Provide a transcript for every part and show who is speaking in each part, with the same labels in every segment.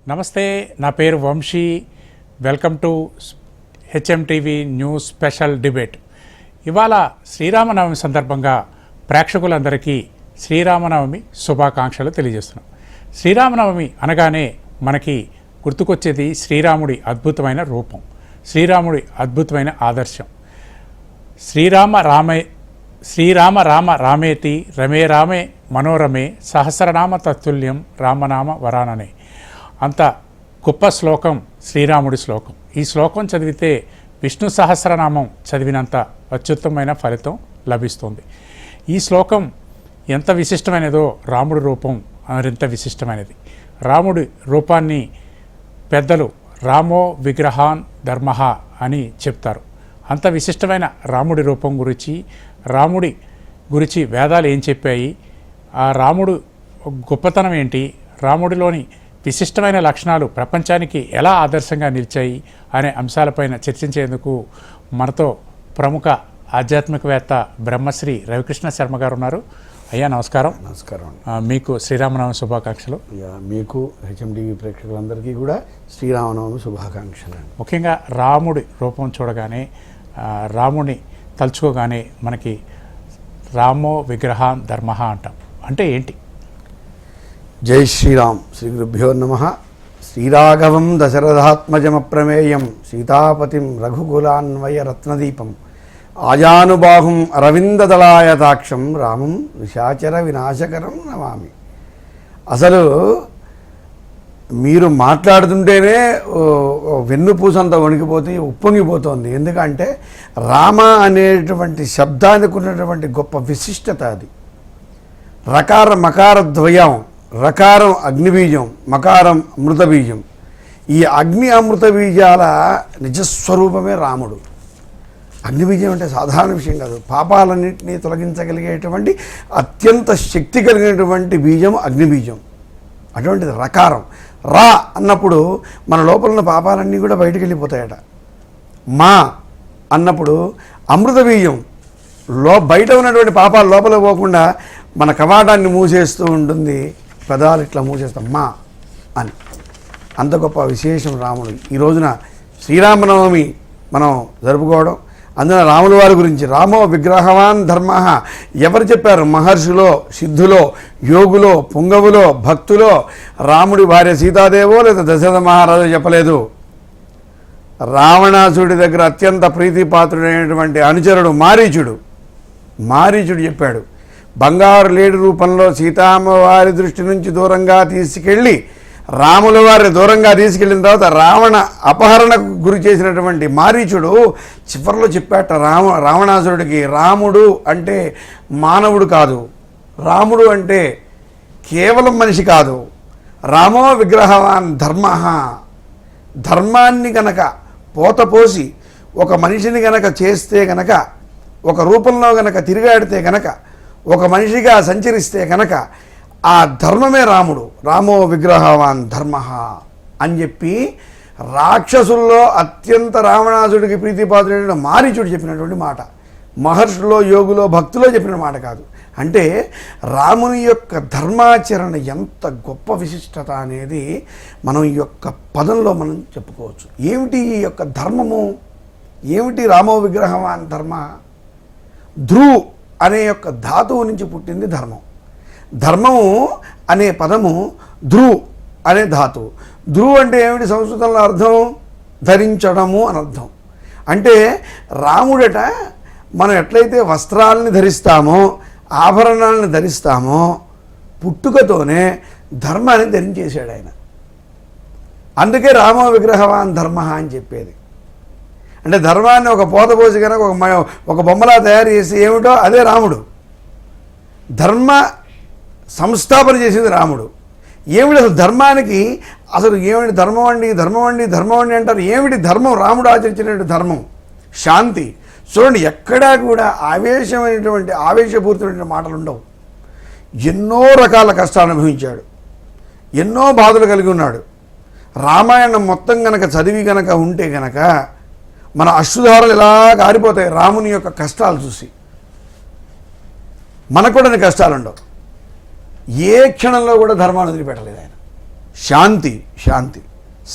Speaker 1: నమస్తే, నా పేరు Vamshi. Welcome to HMTV news special debate. ఇవాళ శ్రీరామనవమి సందర్భంగా ప్రేక్షకులందరికీ శ్రీరామనవమి శుభాకాంక్షలు తెలియజేస్తున్నాం. శ్రీరామనవమి అనగానే మనకి గుర్తుకొచ్చేది శ్రీరాముడి అద్భుతమైన రూపం, శ్రీరాముడి అద్భుతమైన ఆదర్శం. శ్రీరామ రామ రామేతి రమే రామే మనోరమే సహస్రనామ తత్తుల్యం రామనామ వరాననే. అంత గొప్ప శ్లోకం శ్రీరాముడి శ్లోకం. ఈ శ్లోకం చదివితే విష్ణు సహస్రనామం చదివినంత అత్యుత్తమైన ఫలితం లభిస్తుంది. ఈ శ్లోకం ఎంత విశిష్టమైనదో రాముడి రూపం మరింత విశిష్టమైనది. రాముడి రూపాన్ని పెద్దలు రామో విగ్రహాన్ ధర్మః అని చెప్తారు. అంత విశిష్టమైన రాముడి రూపం రాముడి గురించి వేదాలు ఏం చెప్పాయి, ఆ రాముడు గొప్పతనం ఏంటి, రాముడిలోని విశిష్టమైన లక్షణాలు ప్రపంచానికి ఎలా ఆదర్శంగా నిలిచాయి అనే అంశాలపైన చర్చించేందుకు మనతో ప్రముఖ ఆధ్యాత్మికవేత్త బ్రహ్మశ్రీ రవికృష్ణ శర్మ గారు ఉన్నారు. అయ్యా నమస్కారం.
Speaker 2: నమస్కారం.
Speaker 1: మీకు శ్రీరామనవమి శుభాకాంక్షలు.
Speaker 2: మీకు హెచ్ఎంటీవీ ప్రేక్షకులందరికీ కూడా శ్రీరామనవమి శుభాకాంక్షలు.
Speaker 1: ముఖ్యంగా రాముడి రూపం చూడగానే, రాముడిని తలుచుకోగానే మనకి రామో విగ్రహాన్ ధర్మః అంటాం. అంటే ఏంటి?
Speaker 2: జై శ్రీరామ్. శ్రీ గురుభ్యో నమః. శ్రీరాఘవం దశరథాత్మజమప్రమేయం సీతాపతిం రఘుకులాన్వయ రత్నదీపం ఆజానుబాహుం అరవిందదళాయతాక్షం రామం నిశాచర వినాశకరం నమామి. అసలు మీరు మాట్లాడుతుంటేనే వెన్నుపూసంతా వణికిపోతే ఉప్పొంగిపోతుంది. ఎందుకంటే రామ అనేటువంటి శబ్దానికి ఉన్నటువంటి గొప్ప విశిష్టత అది. రకార మకార ద్వయం, రకారం అగ్నిబీజం, మకారం అమృతబీజం. ఈ అగ్ని అమృత బీజాల నిజస్వరూపమే రాముడు. అగ్నిబీజం అంటే సాధారణ విషయం కాదు. పాపాలన్నింటినీ తొలగించగలిగేటువంటి అత్యంత శక్తి కలిగినటువంటి బీజం అగ్నిబీజం. అటువంటిది రకారం. రా అన్నప్పుడు మన లోపల ఉన్న పాపాలన్నీ కూడా బయటికి వెళ్ళిపోతాయట. మా అన్నప్పుడు అమృత బీజం బయట ఉన్నటువంటి పాపాలు లోపల పోకుండా మన కవాటాన్ని మూసేస్తూ ఉంటుంది. పెదాలు ఇట్లా మూసేస్తాం మా అని. అంత గొప్ప విశేషం రాముడు. ఈ రోజున శ్రీరామనవమి మనం జరుపుకోవడం, అందులో రాముల వారి గురించి రామో విగ్రహవాన్ ధర్మః ఎవరు చెప్పారు? మహర్షులో, సిద్ధులో, యోగులో, పుంగవులో, భక్తులో. రాముడి భార్య సీతాదేవో లేదా దశరథ మహారాజు చెప్పలేదు. రావణాసుడి దగ్గర అత్యంత ప్రీతిపాత్రుడైనటువంటి అనుచరుడు మారీచుడు చెప్పాడు. బంగారు లేడి రూపంలో సీతామ్మవారి దృష్టి నుంచి దూరంగా తీసుకెళ్ళి రాముల వారిని దూరంగా తీసుకెళ్ళిన తర్వాత రావణ అపహరణకు గురి చేసినటువంటి మారీచుడు చివరిలో చెప్పాట రావణాసురుడికి, రాముడు అంటే మానవుడు కాదు, రాముడు అంటే కేవలం మనిషి కాదు, రామో విగ్రహవాన్ ధర్మః. ధర్మాన్ని గనక పోతపోసి ఒక మనిషిని గనక చేస్తే గనక, ఒక రూపంలో గనక తిరిగాడితే గనక, ఒక మనిషిగా సంచరిస్తే కనుక ఆ ధర్మమే రాముడు. రామో విగ్రహవాన్ ధర్మః అని చెప్పి రాక్షసుల్లో అత్యంత రావణాసుడికి ప్రీతిపాత్రుడైన మారీచుడు చెప్పినటువంటి మాట. మహర్షులో, యోగులో, భక్తులో చెప్పిన మాట కాదు. అంటే రాముని యొక్క ధర్మాచరణ ఎంత గొప్ప విశిష్టత అనేది మనం ఈ యొక్క పదంలో మనం చెప్పుకోవచ్చు. ఏమిటి ఈ యొక్క ధర్మము? ఏమిటి రామో విగ్రహవాన్ ధర్మః? ధ్రువ్ అనే యొక్క ధాతువు నుంచి పుట్టింది ధర్మం. ధర్మము అనే పదము ధ్రువ్ అనే ధాతువు. ధ్రువ్ అంటే ఏమిటి? సంస్కృతంలో అర్థం ధరించడము అని అర్థం. అంటే రాముడట మనం ఎట్లయితే వస్త్రాలని ధరిస్తామో, ఆభరణాలను ధరిస్తామో, పుట్టుకతోనే ధర్మాన్ని ధరించేశాడు ఆయన. అందుకే రామో విగ్రహవాన్ ధర్మః అని చెప్పేది. అంటే ధర్మాన్ని ఒక పోతపోసి కనుక ఒక బొమ్మలా తయారు చేసి ఏమిటో అదే రాముడు. ధర్మ సంస్థాపన చేసింది రాముడు. ఏమిటి అసలు ధర్మానికి? అసలు ఏమిటి ధర్మం అండి అంటారు. ఏమిటి ధర్మం? రాముడు ఆచరించినటువంటి ధర్మం శాంతి. చూడండి, ఎక్కడా కూడా ఆవేశపూరితమైన మాటలు ఉండవు. ఎన్నో రకాల కష్టాలు అనుభవించాడు, ఎన్నో బాధలు కలిగి ఉన్నాడు. రామాయణం మొత్తం గనక చదివి గనక ఉంటే గనక మన అశ్రుధారలు ఎలా కారిపోతాయి రాముని యొక్క కష్టాలు చూసి. మనకు కూడా కష్టాలు ఉండవు. ఏ క్షణంలో కూడా ధర్మాన్ని వదిలిపెట్టలేదు ఆయన. శాంతి, శాంతి,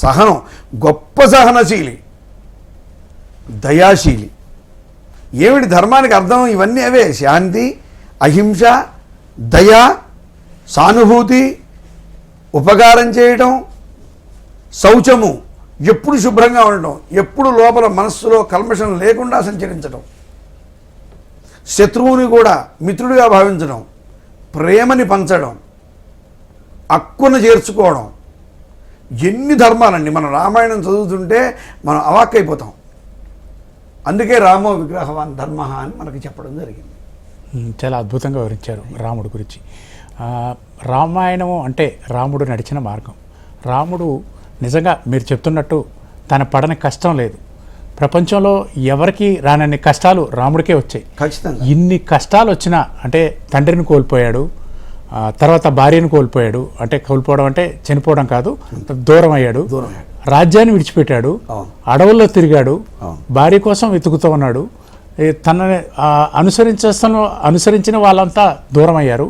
Speaker 2: సహనం, గొప్ప సహనశీలి, దయాశీలి. ఏమిటి ధర్మానికి అర్థం? ఇవన్నీ అవే. శాంతి, అహింస, దయ, సానుభూతి, ఉపకారం చేయటం, శౌచము, ఎప్పుడు శుభ్రంగా ఉండటం, ఎప్పుడు లోపల మనస్సులో కల్మషం లేకుండా సంచరించడం, శత్రువుని కూడా మిత్రుడిగా భావించడం, ప్రేమని పంచడం, అక్కున చేర్చుకోవడం. ఎన్ని ధర్మాలండి! మన రామాయణం చదువుతుంటే మనం అవాక్కైపోతాం. అందుకే రామో విగ్రహవాన్ ధర్మ అని మనకి చెప్పడం జరిగింది.
Speaker 1: చాలా అద్భుతంగా వివరించారు రాముడు గురించి. రామాయణము అంటే రాముడు నడిచిన మార్గం. రాముడు నిజంగా మీరు చెప్తున్నట్టు తన పడని కష్టం లేదు. ప్రపంచంలో ఎవరికి రానన్ని కష్టాలు రాముడికే వచ్చాయి.
Speaker 2: ఖచ్చితంగా.
Speaker 1: ఇన్ని కష్టాలు వచ్చినా అంటే తండ్రిని కోల్పోయాడు, తర్వాత భార్యను కోల్పోయాడు. అంటే కోల్పోవడం అంటే చనిపోవడం కాదు, దూరం అయ్యాడు. రాజ్యాన్ని విడిచిపెట్టాడు, అడవుల్లో తిరిగాడు, భార్య కోసం వెతుకుతూ ఉన్నాడు. తనని అనుసరించిన వాళ్ళంతా దూరం అయ్యారు.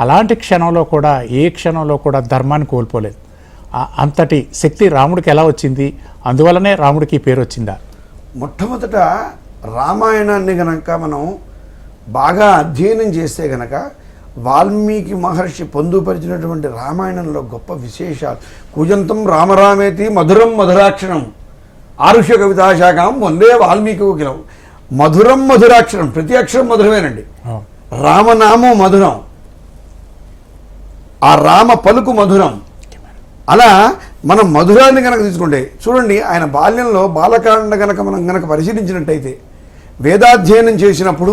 Speaker 1: అలాంటి క్షణంలో కూడా ఏ క్షణంలో కూడా ధర్మాన్ని కోల్పోలేదు. అంతటి శక్తి రాముడికి ఎలా వచ్చింది? అందువల్లనే రాముడికి పేరు వచ్చిందా?
Speaker 2: మొట్టమొదట రామాయణాన్ని గనక మనం బాగా అధ్యయనం చేస్తే గనక వాల్మీకి మహర్షి పొందుపరిచినటువంటి రామాయణంలో గొప్ప విశేషాలు. కూజంతం రామరామేతి మధురం మధురాక్షరం ఆరుష్య కవితాశాఖం వందే వాల్మీకి కోకిలం. మధురం మధురాక్షరం, ప్రతి అక్షరం మధురమేనండి. రామనామం మధురం, ఆ రామ పలుకు మధురం. అలా మనం మధురాన్ని కనుక తీసుకుంటే చూడండి, ఆయన బాల్యంలో బాలకాండ కనుక మనం కనుక పరిశీలించినట్టయితే వేదాధ్యయనం చేసినప్పుడు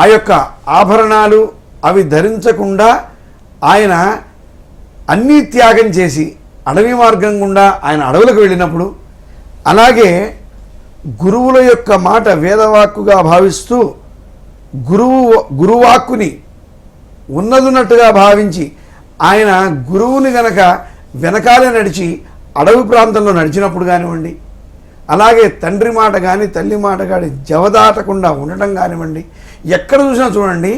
Speaker 2: ఆ యొక్క ఆభరణాలు అవి ధరించకుండా ఆయన అన్నీ త్యాగం చేసి అడవి మార్గం గుండా ఆయన అడవులకు వెళ్ళినప్పుడు, అలాగే గురువుల యొక్క మాట వేదవాక్కుగా భావిస్తూ గురువాక్కుని ఉన్నదున్నట్టుగా భావించి ఆయన గురువుని గనక వెనకాలే నడిచి అడవి ప్రాంతంలో నడిచినప్పుడు కానివ్వండి, అలాగే తండ్రి మాట కానీ తల్లి మాట కానీ జవదాటకుండా ఉండటం కానివ్వండి, ఎక్కడ చూసినా చూడండి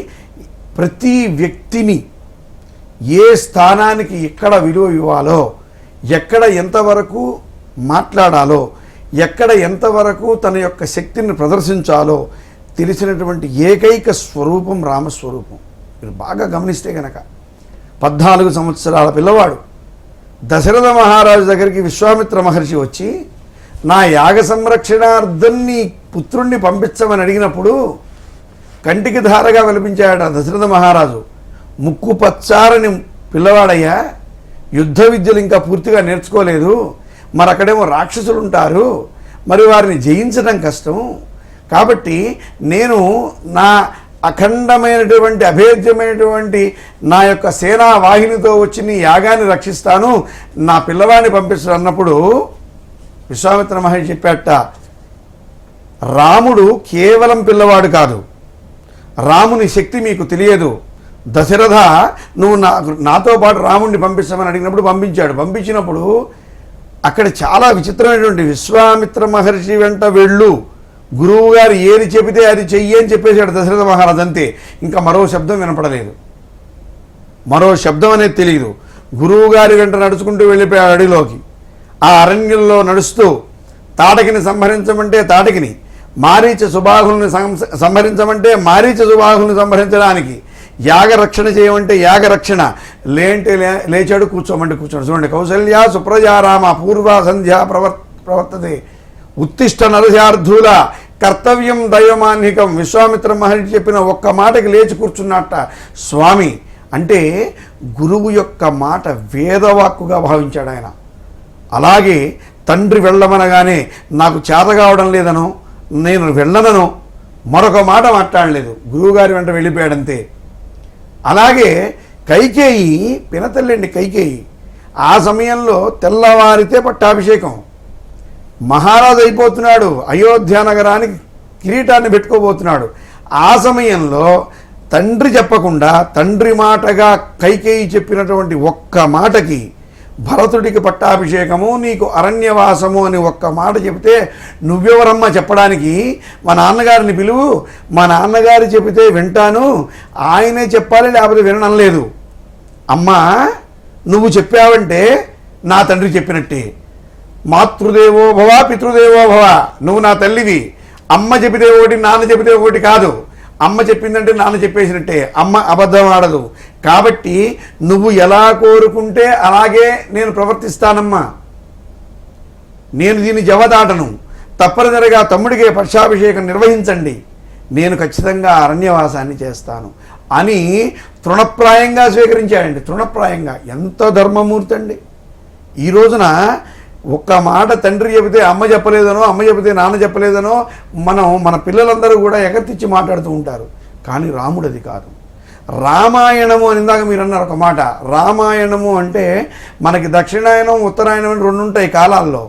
Speaker 2: ప్రతి వ్యక్తిని ఏ స్థానానికి ఎక్కడ విలువ ఇవ్వాలో, ఎక్కడ ఎంతవరకు మాట్లాడాలో, ఎక్కడ ఎంతవరకు తన యొక్క శక్తిని ప్రదర్శించాలో తెలిసినటువంటి ఏకైక స్వరూపం రామస్వరూపం. మీరు బాగా గమనిస్తే కనుక 14 సంవత్సరాల పిల్లవాడు దశరథ మహారాజు దగ్గరికి విశ్వామిత్ర మహర్షి వచ్చి నా యాగ సంరక్షణార్థం నీ పుత్రుణ్ణి పంపించమని అడిగినప్పుడు కంటికి ధారగా విలపించాడు ఆ దశరథ మహారాజు. ముక్కు పచ్చారని పిల్లవాడయ్యా, యుద్ధ విద్యలు ఇంకా పూర్తిగా నేర్చుకోలేదు, మరి అక్కడేమో రాక్షసులు ఉంటారు, మరి వారిని జయించడం కష్టం, కాబట్టి నేను నా అఖండమైనటువంటి అభేద్యమైనటువంటి నా యొక్క సేనా వాహినితో వచ్చి నీ యాగాన్ని రక్షిస్తాను, నా పిల్లవాడిని పంపిస్తాను అన్నప్పుడు విశ్వామిత్ర మహర్షి చెప్పాట, రాముడు కేవలం పిల్లవాడు కాదు, రాముని శక్తి మీకు తెలియదు. దశరథ నువ్వు నాతో పాటు రాముడిని పంపిస్తామని అడిగినప్పుడు పంపించాడు. పంపించినప్పుడు అక్కడ చాలా విచిత్రమైనటువంటి విశ్వామిత్ర మహర్షి వెంట వెళ్ళు, గురువు గారు ఏది చెబితే అది చెయ్యి అని చెప్పేశాడు దశరథ మహారాజు. అంతే, ఇంకా మరో శబ్దం వినపడలేదు, మరో శబ్దం అనేది తెలియదు. గురువు గారి వెంట నడుచుకుంటూ వెళ్ళిపోయాడు అడవిలోకి. ఆ అరణ్యంలో నడుస్తూ తాటకిని సంహరించమంటే తాటకిని, మారీచ సుబాహుల్ని సంహరించమంటే మారీచ సుబాహుల్ని సంహరించడానికి, యాగరక్షణ చేయమంటే యాగరక్షణ, లేచాడు, కూర్చోమంటే కూర్చోడు. చూడండి, కౌసల్య సుప్రజారామ పూర్వ సంధ్యా ప్రవర్తతే ఉత్తిష్ట నరశార్థుల కర్తవ్యం దైవమాన్నికం. విశ్వామిత్ర మహర్షి చెప్పిన ఒక్క మాటకి లేచి కూర్చున్నట్ట స్వామి. అంటే గురువు యొక్క మాట వేదవాక్కుగా భావించాడు ఆయన. అలాగే తండ్రి వెళ్ళమనగానే నాకు చేత కావడం లేదనో నేను వెళ్ళనను మరొక మాట మాట్లాడలేదు, గురువుగారి వెంట వెళ్ళిపోయాడంతే. అలాగే కైకేయి పినతల్లండి కైకేయి, ఆ సమయంలో తెల్లవారితే పట్టాభిషేకం, మహారాజు అయిపోతున్నాడు, అయోధ్య నగరానికి కిరీటాన్ని పెట్టుకోబోతున్నాడు. ఆ సమయంలో తండ్రి చెప్పకుండా తండ్రి మాటగా కైకేయి చెప్పినటువంటి ఒక్క మాటకి భరతుడికి పట్టాభిషేకము, నీకు అరణ్యవాసము అని ఒక్క మాట చెబితే నువ్వెవరమ్మా చెప్పడానికి, మా నాన్నగారిని పిలువు, మా నాన్నగారు చెబితే వింటాను, ఆయనే చెప్పాలి లేకపోతే వినడం లేదు. అమ్మా నువ్వు చెప్పావంటే నా తండ్రి చెప్పినట్టే. మాతృదేవో భవ పితృదేవో భవ, నువ్వు నా తల్లివి. అమ్మ చెప్పితే ఒకటి, నాన్న చెప్పితే ఒకటి కాదు. అమ్మ చెప్పిందంటే నాన్న చెప్పేసినట్టే. అమ్మ అబద్ధం ఆడదు. కాబట్టి నువ్వు ఎలా కోరుకుంటే అలాగే నేను ప్రవర్తిస్తానమ్మా. నేను దీన్ని జవదాటను. తప్పనిసరిగా తమ్ముడికి పక్షాభిషేకం నిర్వహించండి, నేను ఖచ్చితంగా అరణ్యవాసాన్ని చేస్తాను అని తృణప్రాయంగా స్వీకరించాడండి. తృణప్రాయంగా. ఎంత ధర్మమూర్తి అండి. ఈ రోజున ఒక్క మాట తండ్రి చెబితే అమ్మ చెప్పలేదనో, అమ్మ చెబితే నాన్న చెప్పలేదనో మన పిల్లలందరూ కూడా ఎగర్తిచ్చి మాట్లాడుతూ ఉంటారు. కానీ రాముడు అది కాదు. రామాయణము అని ఇందాక మీరు అన్నారు ఒక మాట. రామాయణము అంటే మనకి దక్షిణాయనం ఉత్తరాయణం అని రెండు ఉంటాయి కాలాల్లో.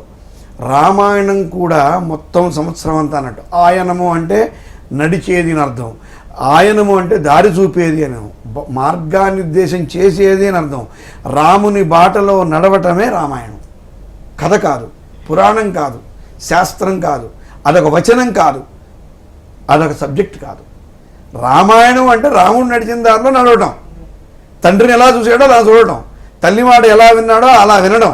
Speaker 2: రామాయణం కూడా మొత్తం సంవత్సరం అంతా అన్నట్టు. ఆయనము అంటే నడిచేది అని అర్థం, ఆయనము అంటే దారి చూపేది అని, మార్గానిర్దేశం చేసేది అని అర్థం. రాముని బాటలో నడవటమే రామాయణం. కథ కాదు, పురాణం కాదు, శాస్త్రం కాదు, అదొక వచనం కాదు, అదొక సబ్జెక్ట్ కాదు. రామాయణం అంటే రాముడు నడిచిన దారిలో నడవటం, తండ్రిని ఎలా చూసాడో అలా చూడటం, తల్లి మాట ఎలా విన్నాడో అలా వినడం,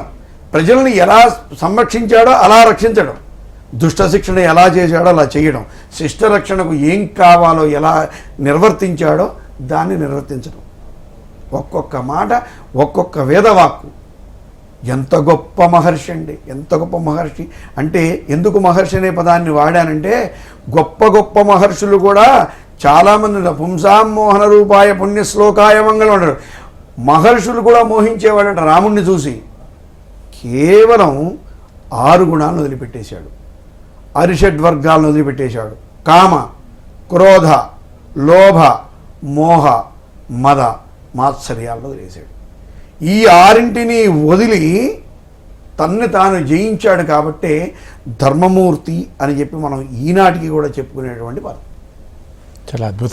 Speaker 2: ప్రజల్ని ఎలా సంరక్షించాడో అలా రక్షించడం, దుష్ట శిక్షణ ఎలా చేశాడో అలా చేయడం, శిష్ట రక్షణకు ఏం కావాలో ఎలా నిర్వర్తించాడో దాన్ని నిర్వర్తించడం. ఒక్కొక్క మాట, ఒక్కొక్క వేదవాక్కు. ఎంత గొప్ప మహర్షి అండి, ఎంత గొప్ప మహర్షి అంటే. ఎందుకు మహర్షి అనే పదాన్ని వాడానంటే, గొప్ప గొప్ప మహర్షులు కూడా చాలామంది పుంసాం మోహన రూపాయ పుణ్యశ్లోకాయ మంగళం అంటారు. మహర్షులు కూడా మోహించేవాడంట రాముణ్ణి చూసి. కేవలం 6 గుణాలను వదిలిపెట్టేశాడు, అరిషడ్వర్గాలను వదిలిపెట్టేశాడు. కామ, క్రోధ, లోభ, మోహ, మద, మాత్సర్యాలను వదిలేశాడు. ఈ 6ంటిని వదిలి తన్ను తాను జయించాడు. కాబట్టే ధర్మమూర్తి అని చెప్పి మనం ఈనాటికి కూడా చెప్పుకునేటువంటి పదం.
Speaker 1: చాలా అద్భుతం.